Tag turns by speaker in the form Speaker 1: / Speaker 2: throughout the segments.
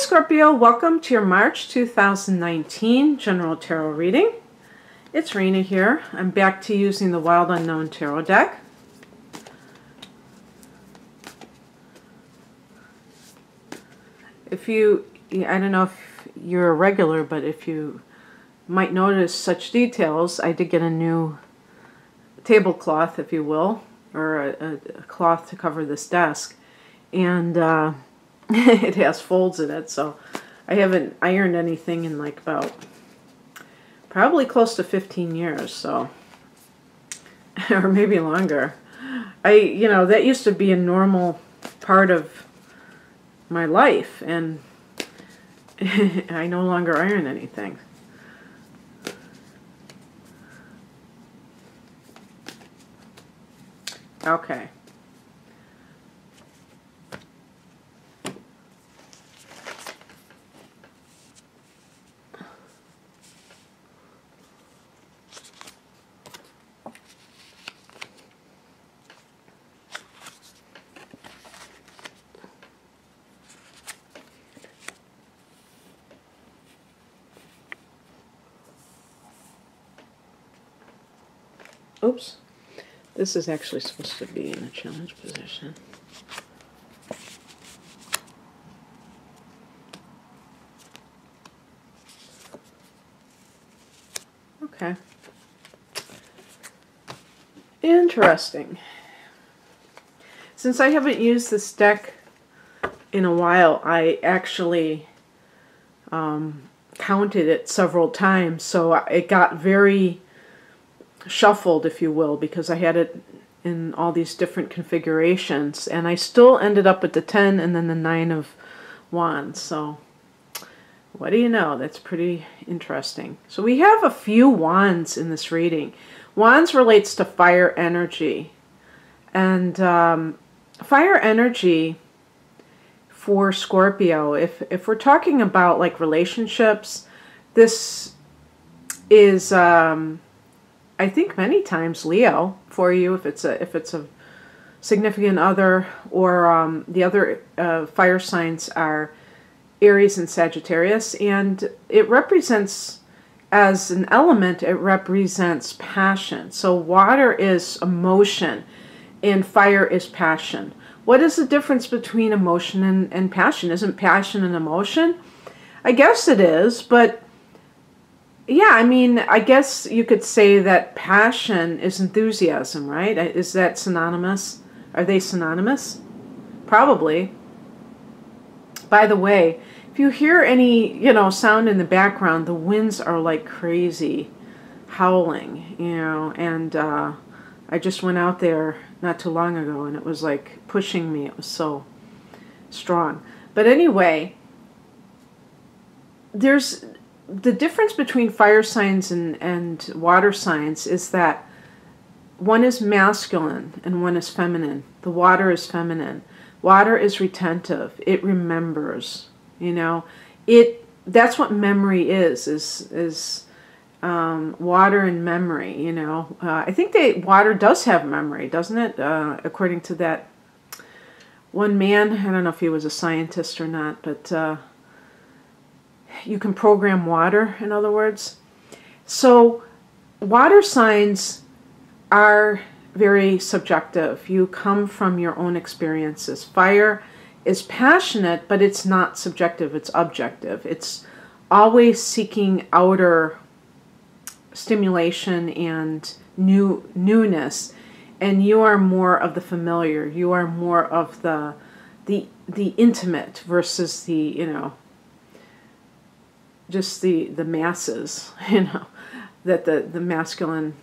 Speaker 1: Scorpio, welcome to your March 2019 General Tarot reading. It's Rena here. I'm back to using the Wild Unknown Tarot deck. If you, I don't know if you're a regular, but if you might notice such details, I did get a new tablecloth, if you will, or a cloth to cover this desk. And it has folds in it, so I haven't ironed anything in like about probably close to 15 years, so, or maybe longer. That used to be a normal part of my life, and I no longer iron anything. Okay. Oops, this is actually supposed to be in a challenge position. Okay. Interesting. Since I haven't used this deck in a while, I actually counted it several times, so it got very shuffled, if you will, because I had it in all these different configurations, and I still ended up with the 10 and then the 9 of Wands. So what do you know? That's pretty interesting. So we have a few Wands in this reading. Wands relates to fire energy, and fire energy for Scorpio, if we're talking about like relationships, this is I think many times Leo for you, if it's a significant other, or the other fire signs are Aries and Sagittarius, and it represents, as an element, it represents passion. So water is emotion and fire is passion. What is the difference between emotion and passion? Isn't passion an emotion? I guess it is, but yeah, I mean, I guess you could say that passion is enthusiasm, right? Is that synonymous? Are they synonymous? Probably. By the way, if you hear any, sound in the background, the winds are like crazy howling, and I just went out there not too long ago, and it was like pushing me. It was so strong. But anyway, there's the difference between fire signs and water signs is that one is masculine and one is feminine. The water is feminine. Water is retentive. It remembers. That's what memory is water and memory. I think water does have memory, doesn't it? According to that one man, I don't know if he was a scientist or not, but you can program water, in other words. So water signs are very subjective. You come from your own experiences. Fire is passionate, but it's not subjective, it's objective. It's always seeking outer stimulation and newness, and you are more of the familiar. You are more of the intimate versus the just the masses, that the masculine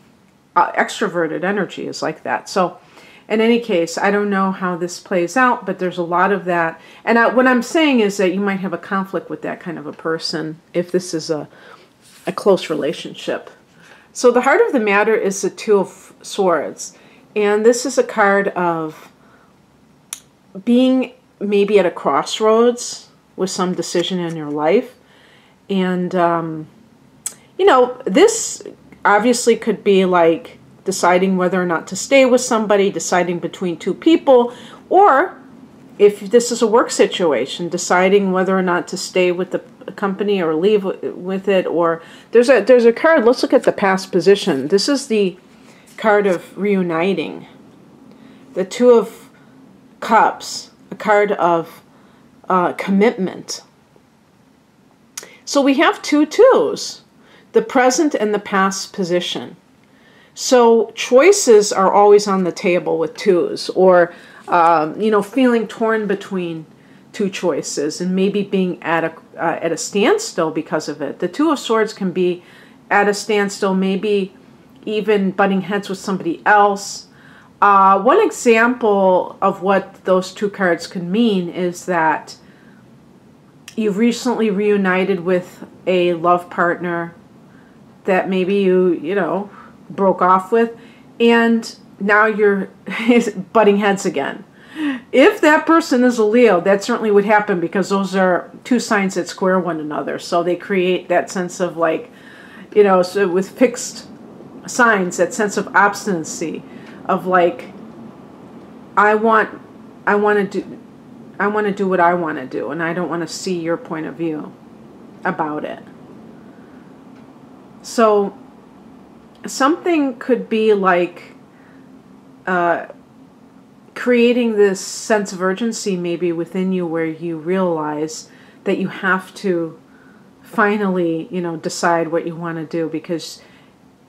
Speaker 1: extroverted energy is like that. So in any case, I don't know how this plays out, but there's a lot of that. And what I'm saying is that you might have a conflict with that kind of a person if this is a close relationship. So the heart of the matter is the Two of Swords. And this is a card of being maybe at a crossroads with some decision in your life. And, this obviously could be like deciding whether or not to stay with somebody, deciding between two people, or if this is a work situation, deciding whether or not to stay with the company or leave with it, or there's a card. Let's look at the past position. This is the card of reuniting. The Two of Cups, a card of commitment. So we have two twos, the present and the past position. So choices are always on the table with twos, or feeling torn between two choices and maybe being at a standstill because of it. The Two of Swords can be at a standstill, maybe even butting heads with somebody else. One example of what those two cards can mean is that you've recently reunited with a love partner that maybe you broke off with, and now you're butting heads again. If that person is a Leo, that certainly would happen, because those are two signs that square one another. So they create that sense of so with fixed signs, that sense of obstinacy, of I want to do what I want to do, and I don't want to see your point of view about it. So something could be creating this sense of urgency maybe within you, where you realize that you have to finally, decide what you want to do, because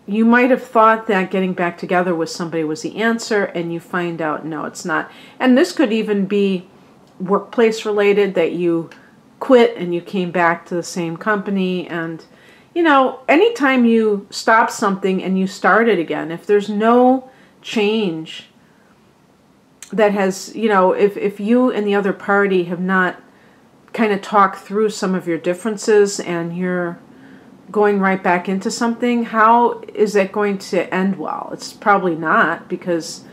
Speaker 1: you might have thought that getting back together with somebody was the answer, and you find out, no, it's not. And this could even be workplace related, that you quit and you came back to the same company. And, anytime you stop something and you start it again, if there's no change that has, if you and the other party have not kind of talked through some of your differences, and you're going right back into something, how is that going to end well? It's probably not, because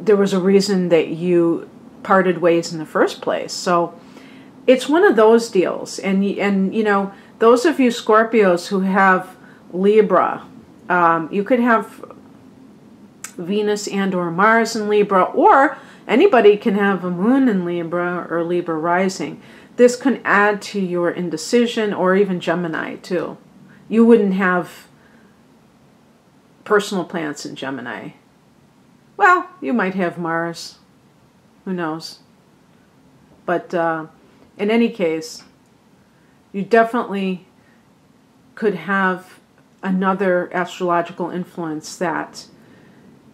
Speaker 1: there was a reason that you parted ways in the first place. So it's one of those deals. And those of you Scorpios who have Libra, you could have Venus and or Mars in Libra, or anybody can have a moon in Libra or Libra rising. This can add to your indecision, or even Gemini too. You wouldn't have personal planets in Gemini. Well, you might have Mars. Who knows? But in any case, you definitely could have another astrological influence that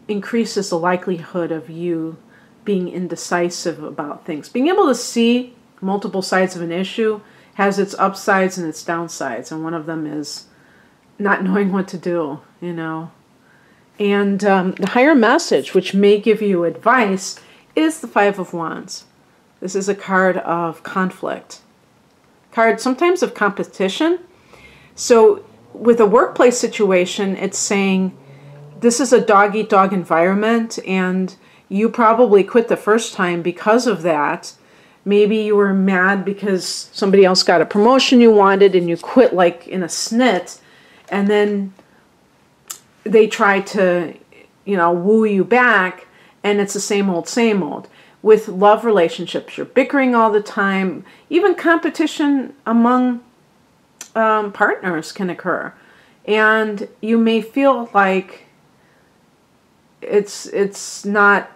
Speaker 1: increases the likelihood of you being indecisive about things. Being able to see multiple sides of an issue has its upsides and its downsides, and one of them is not knowing what to do, And the higher message, which may give you advice, is the Five of Wands. This is a card of conflict, card sometimes of competition. So with a workplace situation, it's saying this is a dog-eat-dog environment, and you probably quit the first time because of that. Maybe you were mad because somebody else got a promotion you wanted, and you quit in a snit, and then they try to, woo you back, and it's the same old, same old. With love relationships, you're bickering all the time. Even competition among partners can occur. And you may feel like it's not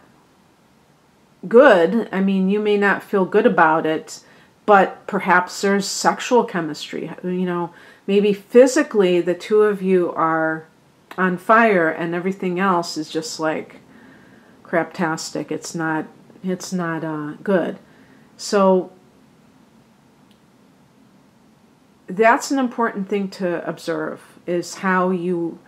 Speaker 1: good. I mean, you may not feel good about it, but perhaps there's sexual chemistry. Maybe physically the two of you are on fire, and everything else is just craptastic. It's not good. So that's an important thing to observe, is how you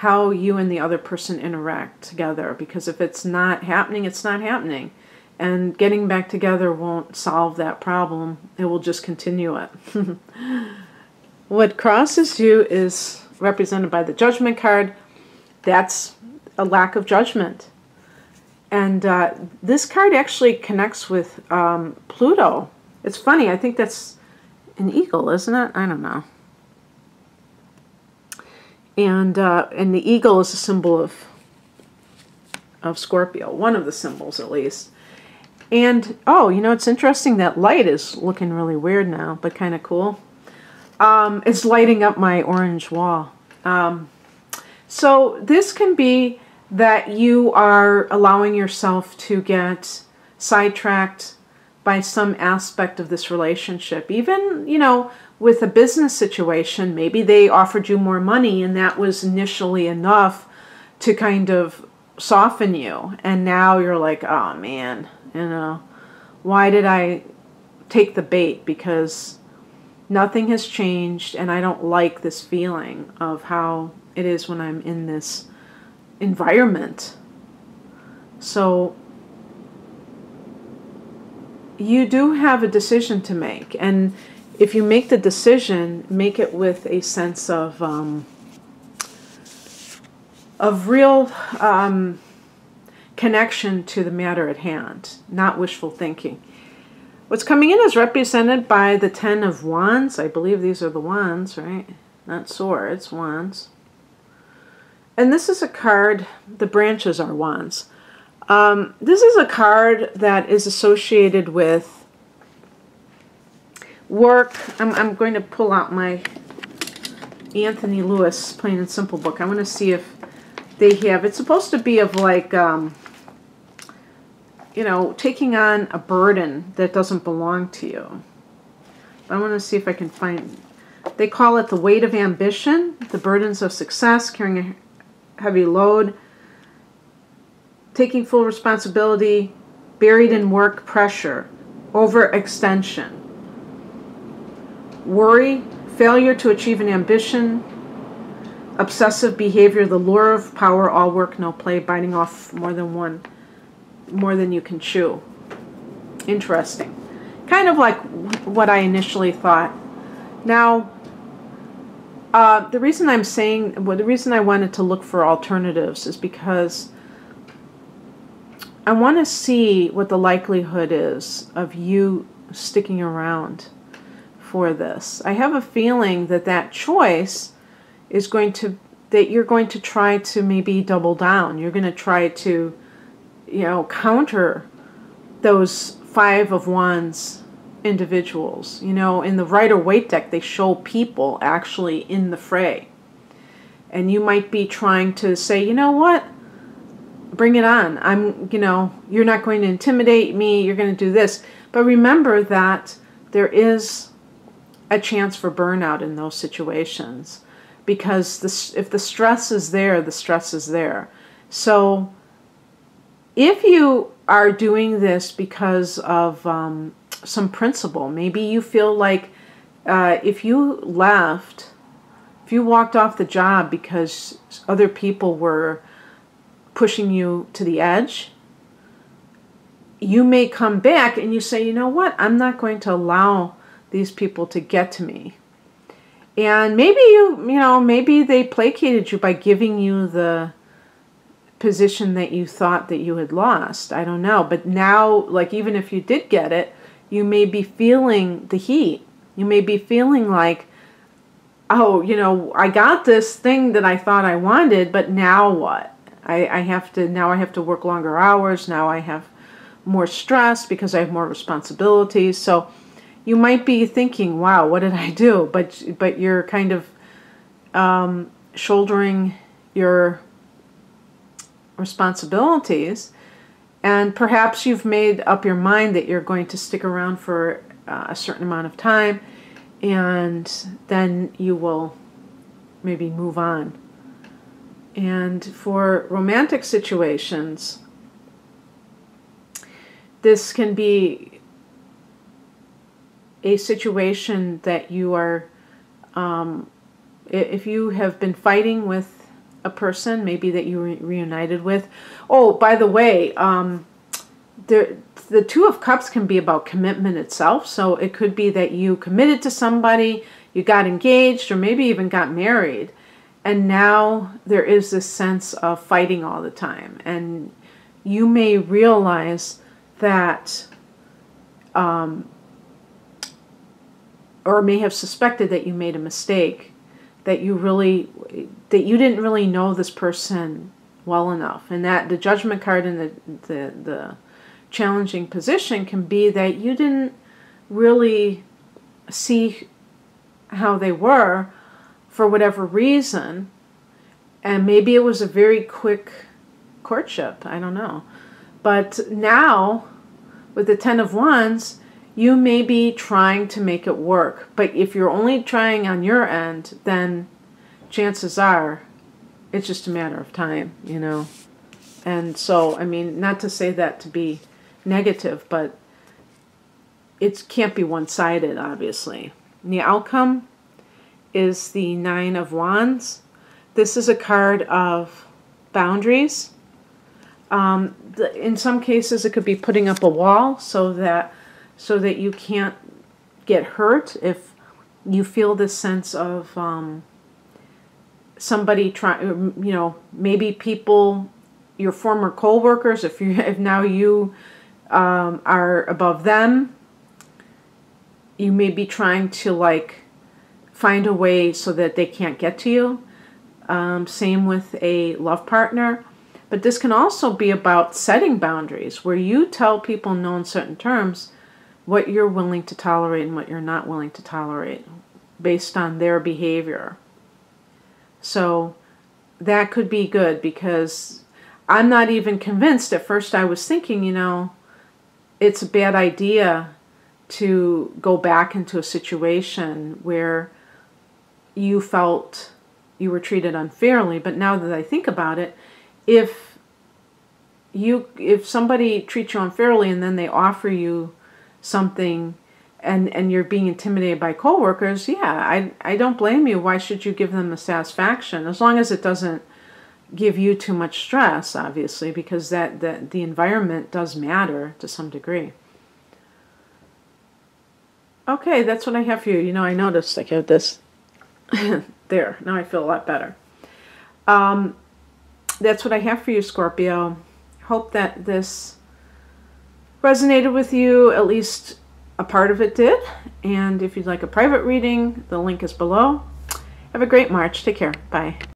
Speaker 1: and the other person interact together. Because if it's not happening, it's not happening. And getting back together won't solve that problem. It will just continue it. What crosses you is represented by the Judgment card. That's a lack of judgment. And this card actually connects with Pluto. It's funny, I think that's an eagle, isn't it? I don't know. And the eagle is a symbol of Scorpio, one of the symbols at least. And, oh, you know, it's interesting that light is looking really weird now, but kind of cool. It's lighting up my orange wall. So this can be that you are allowing yourself to get sidetracked by some aspect of this relationship. Even, you know, with a business situation, maybe they offered you more money and that was initially enough to kind of soften you. And now you're like, oh man, you know, why did I take the bait? Because nothing has changed and I don't like this feeling of how it is when I'm in this environment. So you do have a decision to make, and if you make the decision, make it with a sense of real connection to the matter at hand, not wishful thinking. What's coming in is represented by the 10 of Wands. I believe these are the Wands, right? Not swords, Wands. And this is a card, the branches are Wands. This is a card that is associated with work. I'm going to pull out my Anthony Lewis Plain and Simple book. I want to see if they have, it's supposed to be of like, you know, taking on a burden that doesn't belong to you. I want to see if I can find, they call it the weight of ambition, the burdens of success, carrying a heavy load, taking full responsibility, buried in work pressure, overextension, worry, failure to achieve an ambition, obsessive behavior, the lure of power, all work, no play, biting off more than you can chew. Interesting. Kind of like what I initially thought. Now, the reason I'm saying, well, the reason I wanted to look for alternatives is because I want to see what the likelihood is of you sticking around for this. I have a feeling that that choice is going to, that you're going to try to maybe double down. You're going to try to, you know, counter those 5 of Wands individuals. You know, in the Rider-Waite deck, they show people actually in the fray. And you might be trying to say, you know what? Bring it on. I'm, you know, you're not going to intimidate me. You're going to do this. But remember that there is a chance for burnout in those situations, because if the stress is there, the stress is there. So if you are doing this because of some principle, maybe you feel like if you left, if you walked off the job because other people were pushing you to the edge, you may come back and you say, you know what, I'm not going to allow these people to get to me. And maybe you know, maybe they placated you by giving you the position that you thought that you had lost. I don't know. But now, like, even if you did get it, you may be feeling the heat. You may be feeling like, oh, you know, I got this thing that I thought I wanted, but now what? I have to work longer hours. Now I have more stress because I have more responsibilities. So you might be thinking, wow, what did I do? But you're kind of shouldering your responsibilities, and perhaps you've made up your mind that you're going to stick around for a certain amount of time, and then you will maybe move on. And for romantic situations, this can be a situation that you are, if you have been fighting with a person, maybe that you reunited with. Oh, by the way, the Two of Cups can be about commitment itself. So it could be that you committed to somebody, you got engaged, or maybe even got married. And now there is this sense of fighting all the time. And you may realize that, or may have suspected that you made a mistake, that you didn't really know this person well enough. And that the Judgment card and the challenging position can be that you didn't really see how they were for whatever reason, and maybe it was a very quick courtship, I don't know. But now, with the Ten of Wands, you may be trying to make it work. But if you're only trying on your end, then chances are it's just a matter of time, you know. And so, I mean, not to say that to be negative, but it can't be one-sided, obviously. And the outcome is the Nine of Wands. This is a card of boundaries. In some cases, it could be putting up a wall so that you can't get hurt if you feel this sense of somebody trying, you know, maybe people, your former co-workers, if now you are above them, you may be trying to like find a way so that they can't get to you. Same with a love partner. But this can also be about setting boundaries, where you tell people in no uncertain terms what you're willing to tolerate and what you're not willing to tolerate based on their behavior. So that could be good, because I'm not even convinced. At first I was thinking, you know, it's a bad idea to go back into a situation where you felt you were treated unfairly. But now that I think about it, if somebody treats you unfairly and then they offer you something and you're being intimidated by coworkers, yeah, I don't blame you. Why should you give them the satisfaction? As long as it doesn't give you too much stress, obviously, because the environment does matter to some degree. Okay, that's what I have for you. You know, I noticed I have this there. Now I feel a lot better. That's what I have for you, Scorpio. Hope that this resonated with you. At least a part of it did. And if you'd like a private reading, the link is below. Have a great March. Take care. Bye.